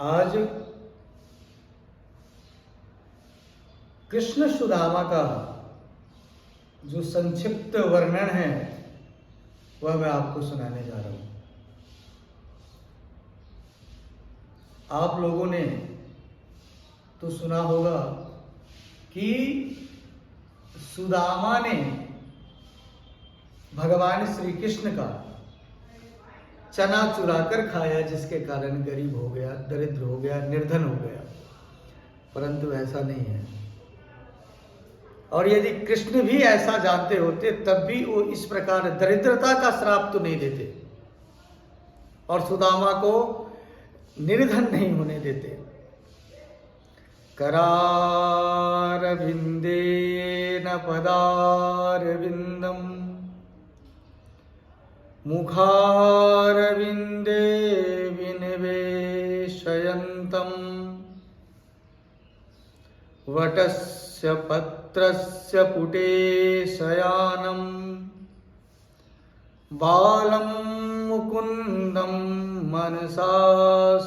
आज कृष्ण सुदामा का जो संक्षिप्त वर्णन है वह मैं आपको सुनाने जा रहा हूं। आप लोगों ने तो सुना होगा कि सुदामा ने भगवान श्री कृष्ण का चना चुराकर खाया, जिसके कारण गरीब हो गया, दरिद्र हो गया, निर्धन हो गया। परंतु ऐसा नहीं है। और यदि कृष्ण भी ऐसा जानते होते तब भी वो इस प्रकार दरिद्रता का श्राप तो नहीं देते और सुदामा को निर्धन नहीं होने देते। करारविंदेन पदारविंदम मुखारविंदे विनिवेशयन्तम् वटस्य पत्रस्य पुटे शयानम् बालं मुकुन्दं मनसा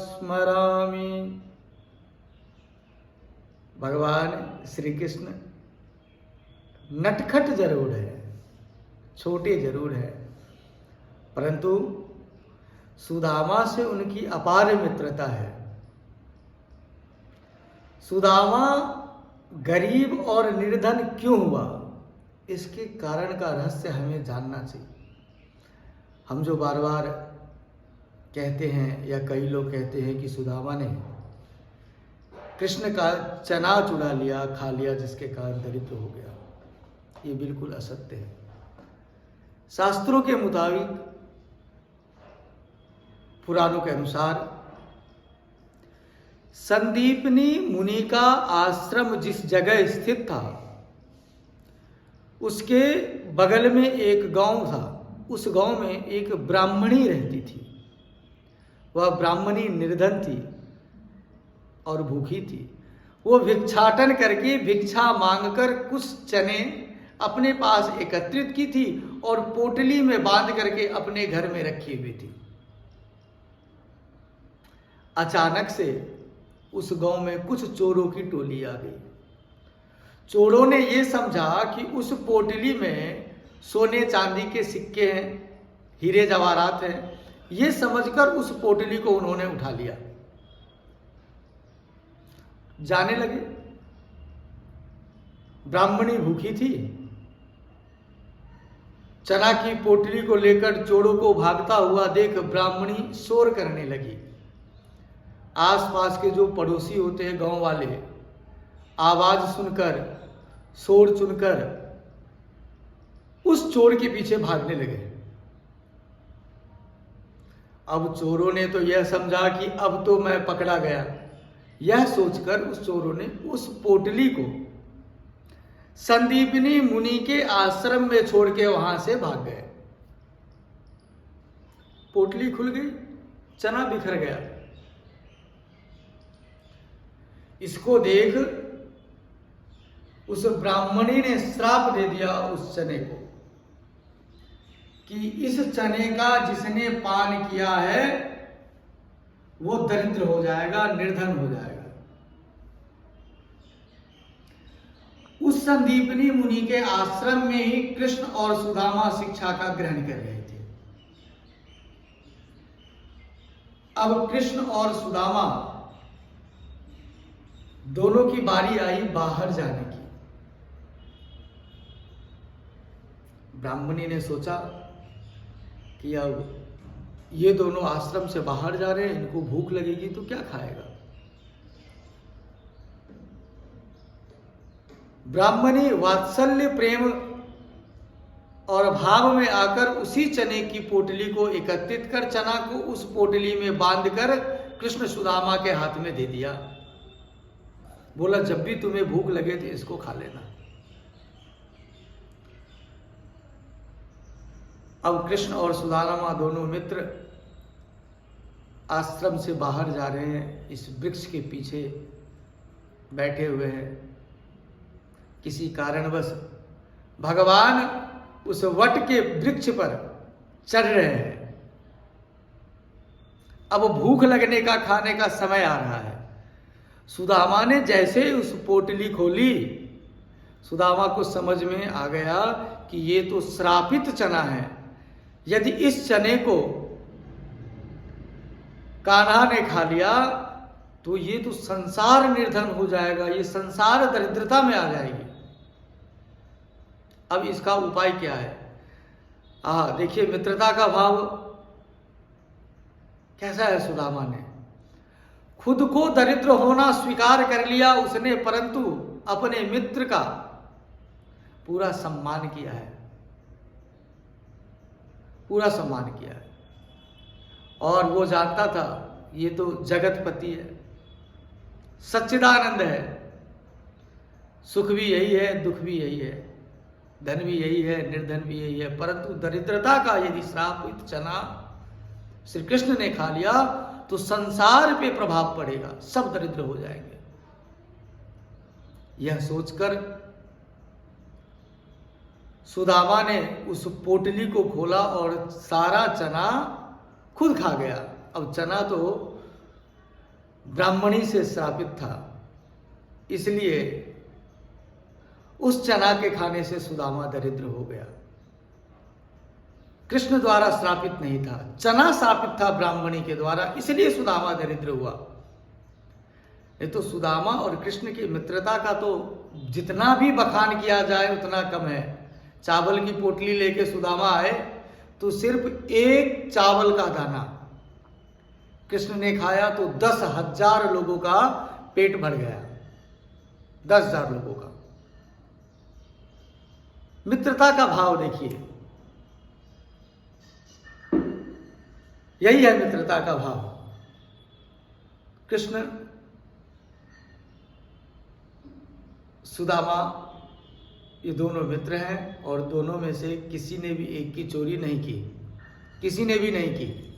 स्मरामि। भगवान श्री कृष्ण नटखट जरूर है, छोटे जरूर है, परंतु सुदामा से उनकी अपार मित्रता है। सुदामा गरीब और निर्धन क्यों हुआ, इसके कारण का रहस्य हमें जानना चाहिए। हम जो बार बार कहते हैं या कई लोग कहते हैं कि सुदामा ने कृष्ण का चना चुरा लिया, खा लिया, जिसके कारण दरिद्र हो गया, ये बिल्कुल असत्य है। शास्त्रों के मुताबिक, पुराणों के अनुसार, संदीपनी मुनि का आश्रम जिस जगह स्थित था उसके बगल में एक गांव था। उस गांव में एक ब्राह्मणी रहती थी। वह ब्राह्मणी निर्धन थी और भूखी थी। वो भिक्षाटन करके, भिक्षा मांगकर कुछ चने अपने पास एकत्रित की थी और पोटली में बांध करके अपने घर में रखी हुई थी। अचानक से उस गांव में कुछ चोरों की टोली आ गई। चोरों ने यह समझा कि उस पोटली में सोने चांदी के सिक्के हैं, हीरे जवाहरात हैं। ये समझकर उस पोटली को उन्होंने उठा लिया, जाने लगे। ब्राह्मणी भूखी थी, चना की पोटली को लेकर चोरों को भागता हुआ देख ब्राह्मणी शोर करने लगी। आसपास के जो पड़ोसी होते हैं, गांव वाले, आवाज सुनकर, शोर सुनकर उस चोर के पीछे भागने लगे। अब चोरों ने तो यह समझा कि अब तो मैं पकड़ा गया। यह सोचकर उस चोरों ने उस पोटली को संदीपनी मुनि के आश्रम में छोड़ के वहां से भाग गए। पोटली खुल गई, चना बिखर गया। इसको देख उस ब्राह्मणी ने श्राप दे दिया उस चने को कि इस चने का जिसने पान किया है वो दरिद्र हो जाएगा, निर्धन हो जाएगा। उस संदीपनी मुनि के आश्रम में ही कृष्ण और सुदामा शिक्षा का ग्रहण कर रहे थे। अब कृष्ण और सुदामा दोनों की बारी आई बाहर जाने की। ब्राह्मणी ने सोचा कि अब ये दोनों आश्रम से बाहर जा रहे हैं, इनको भूख लगेगी तो क्या खाएगा। ब्राह्मणी वात्सल्य, प्रेम और भाव में आकर उसी चने की पोटली को एकत्रित कर चना को उस पोटली में बांधकर कृष्ण सुदामा के हाथ में दे दिया। बोला, जब भी तुम्हें भूख लगे तो इसको खा लेना। अब कृष्ण और सुदामा दोनों मित्र आश्रम से बाहर जा रहे हैं। इस वृक्ष के पीछे बैठे हुए हैं। किसी कारणवश भगवान उस वट के वृक्ष पर चढ़ रहे हैं। अब भूख लगने का, खाने का समय आ रहा है। सुदामा ने जैसे उस पोटली खोली, सुदामा को समझ में आ गया कि ये तो श्रापित चना है। यदि इस चने को कान्हा ने खा लिया तो ये तो संसार निर्धन हो जाएगा, ये संसार दरिद्रता में आ जाएगी। अब इसका उपाय क्या है? देखिए मित्रता का भाव कैसा है। सुदामा ने खुद को दरिद्र होना स्वीकार कर लिया उसने, परंतु अपने मित्र का पूरा सम्मान किया है, पूरा सम्मान किया है। और वो जानता था ये तो जगतपति है, सच्चिदानंद है, सुख भी यही है, दुख भी यही है, धन भी यही है, निर्धन भी यही है। परंतु दरिद्रता का यदि श्रापित चना श्री कृष्ण ने खा लिया तो संसार पे प्रभाव पड़ेगा, सब दरिद्र हो जाएंगे। यह सोचकर सुदामा ने उस पोटली को खोला और सारा चना खुद खा गया। अब चना तो ब्राह्मणी से श्रापित था, इसलिए उस चना के खाने से सुदामा दरिद्र हो गया। कृष्ण द्वारा श्रापित नहीं था, चना श्रापित था ब्राह्मणी के द्वारा, इसलिए सुदामा दरिद्र हुआ। ये तो सुदामा और कृष्ण की मित्रता का तो जितना भी बखान किया जाए उतना कम है। चावल की पोटली लेके सुदामा आए तो सिर्फ एक चावल का दाना कृष्ण ने खाया तो 10,000 लोगों का पेट भर गया, 10,000 लोगों का। मित्रता का भाव देखिए, यही है मित्रता का भाव। कृष्ण सुदामा ये दोनों मित्र हैं और दोनों में से किसी ने भी एक की चोरी नहीं की, किसी ने भी नहीं की।